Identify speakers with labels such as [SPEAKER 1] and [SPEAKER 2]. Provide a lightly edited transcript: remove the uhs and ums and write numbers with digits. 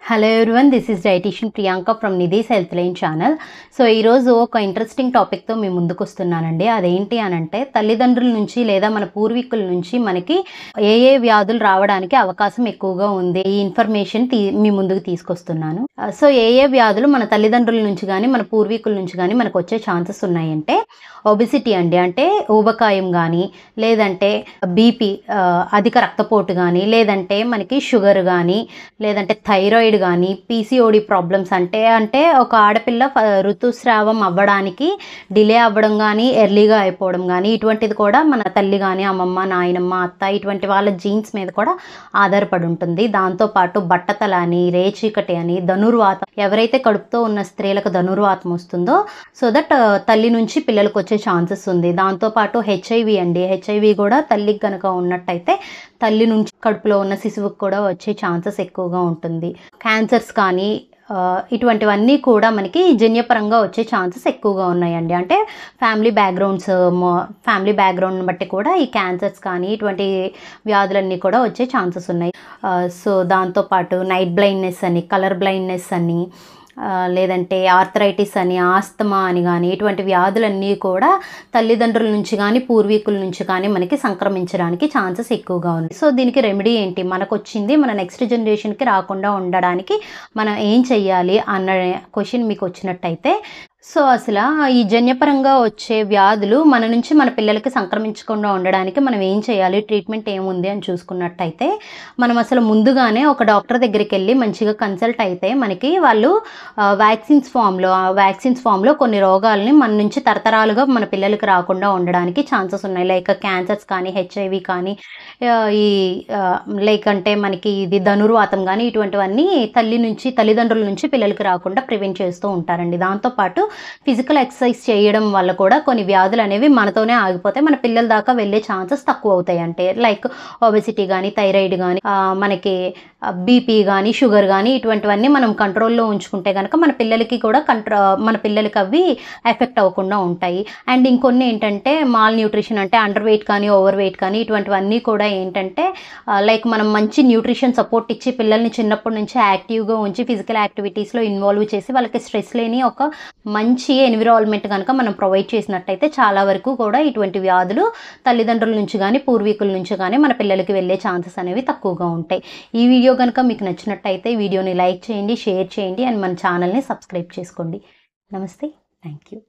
[SPEAKER 1] Hello everyone, this is dietician Priyanka from Nidhi's health line channel. So ఈరోజు ఒక interesting టాపిక్తో మీ ముందుకు వస్తున్నానండి. అదేంటి అనంటే, తల్లిదండ్రుల నుంచి లేదా మన పూర్వీకుల నుంచి మనకి ఏ వ్యాధులు రావడానికి అవకాశం ఎక్కువగా ఉంది, ఈ ఇన్ఫర్మేషన్ మీ ముందుకు తీసుకొస్తున్నాను. సో ఏ వ్యాధులు మన తల్లిదండ్రుల నుంచి కానీ మన పూర్వీకుల నుంచి కానీ మనకు వచ్చే ఛాన్సెస్ ఉన్నాయంటే, ఒబిసిటీ అండి, అంటే ఊబకాయం కానీ, లేదంటే బీపీ అధిక రక్తపోటు కానీ, లేదంటే మనకి షుగర్ కానీ, లేదంటే థైరాయిడ్ కానీ, పీసీఓడి ప్రాబ్లమ్స్ అంటే ఒక ఆడపిల్ల ఋతుస్రావం అవ్వడానికి డిలే అవ్వడం కానీ, ఎర్లీగా అయిపోవడం కానీ, ఇటువంటిది కూడా మన తల్లి కానీ, అమ్మమ్మ, నాయనమ్మ, అత్త ఇటువంటి వాళ్ళ జీన్స్ మీద కూడా ఆధారపడి ఉంటుంది. దాంతోపాటు బట్టతల అని, రేచీకటి అని, ధనుర్వాతం, ఎవరైతే కడుపుతో ఉన్న స్త్రీలకు ధనుర్వాతం వస్తుందో సో దట్ తల్లి నుంచి పిల్లలకు వచ్చే ఛాన్సెస్ ఉంది. దాంతోపాటు హెచ్ఐవి అండి, హెచ్ఐవి కూడా తల్లికి కనుక ఉన్నట్టయితే తల్లి నుంచి కడుపులో ఉన్న శిశువుకు కూడా వచ్చే ఛాన్సెస్ ఎక్కువగా ఉంటుంది. క్యాన్సర్స్ కానీ ఇటువంటివన్నీ కూడా మనకి జన్యపరంగా వచ్చే ఛాన్సెస్ ఎక్కువగా ఉన్నాయండి. అంటే ఫ్యామిలీ బ్యాక్గ్రౌండ్ని బట్టి కూడా ఈ క్యాన్సర్స్ కానీ ఇటువంటి వ్యాధులన్నీ కూడా వచ్చే ఛాన్సెస్ ఉన్నాయి. సో దాంతోపాటు నైట్ బ్లైండ్నెస్ అని, కలర్ బ్లైండ్నెస్ అని, లేదంటే ఆర్థరైటిస్ అని, ఆస్తమా అని కానీ ఇటువంటి వ్యాధులన్నీ కూడా తల్లిదండ్రుల నుంచి కానీ పూర్వీకుల నుంచి కానీ మనకి సంక్రమించడానికి ఛాన్సెస్ ఎక్కువగా ఉంది. సో దీనికి రెమెడీ ఏంటి, మనకు వచ్చింది మన నెక్స్ట్ జనరేషన్కి రాకుండా ఉండడానికి మనం ఏం చెయ్యాలి అన్న క్వశ్చన్ మీకు వచ్చినట్టయితే, సో అసలు ఈ జన్యపరంగా వచ్చే వ్యాధులు మన నుంచి మన పిల్లలకి సంక్రమించకుండా ఉండడానికి మనం ఏం చేయాలి, ట్రీట్మెంట్ ఏముంది అని చూసుకున్నట్టయితే, మనం అసలు ముందుగానే ఒక డాక్టర్ దగ్గరికి వెళ్ళి మంచిగా కన్సల్ట్ అయితే మనకి వాళ్ళు వ్యాక్సిన్స్ ఫామ్లో కొన్ని రోగాలని మన నుంచి తరతరాలుగా మన పిల్లలకి రాకుండా ఉండడానికి ఛాన్సెస్ ఉన్నాయి. లైక్ క్యాన్సర్స్ కానీ, హెచ్ఐవి కానీ, ఈ లైక్ అంటే మనకి ఇది ధనుర్వాతం కానీ ఇటువంటివన్నీ తల్లిదండ్రుల నుంచి పిల్లలకి రాకుండా ప్రివెంట్ చేస్తూ ఉంటారండి. దాంతోపాటు ఫిజికల్ ఎక్సర్సైజ్ చేయడం వల్ల కూడా కొన్ని వ్యాధులు అనేవి మనతోనే ఆగిపోతాయి, మన పిల్లల దాకా వెళ్ళే ఛాన్సెస్ తక్కువ అవుతాయి. అంటే లైక్ ఒబెసిటీ కానీ, థైరాయిడ్ కానీ, మనకి బీపీ కానీ, షుగర్ కానీ ఇటువంటివన్నీ మనం కంట్రోల్లో ఉంచుకుంటే కనుక మన పిల్లలకి అవి ఎఫెక్ట్ అవ్వకుండా ఉంటాయి. అండ్ ఇంకొన్ని ఏంటంటే మాల్ న్యూట్రిషన్, అంటే అండర్ వెయిట్ కానీ, ఓవర్ వెయిట్ కానీ ఇటువంటివన్నీ కూడా ఏంటంటే లైక్ మనం మంచి న్యూట్రిషన్ సపోర్ట్ ఇచ్చి పిల్లల్ని చిన్నప్పటి నుంచి యాక్టివ్గా ఉంచి ఫిజికల్ యాక్టివిటీస్లో ఇన్వాల్వ్ చేసి వాళ్ళకి స్ట్రెస్ లేని ఒక మంచి ఎన్విరాన్మెంట్ కనుక మనం ప్రొవైడ్ చేసినట్టయితే చాలా వరకు కూడా ఇటువంటి వ్యాధులు తల్లిదండ్రుల నుంచి కానీ పూర్వీకుల నుంచి కానీ మన పిల్లలకి వెళ్ళే ఛాన్సెస్ అనేవి తక్కువగా ఉంటాయి. ఈ వీడియో కనుక మీకు నచ్చినట్టయితే వీడియోని లైక్ చేయండి, షేర్ చేయండి అండ్ మన ఛానల్ని సబ్స్క్రైబ్ చేసుకోండి. నమస్తే, థ్యాంక్ యూ.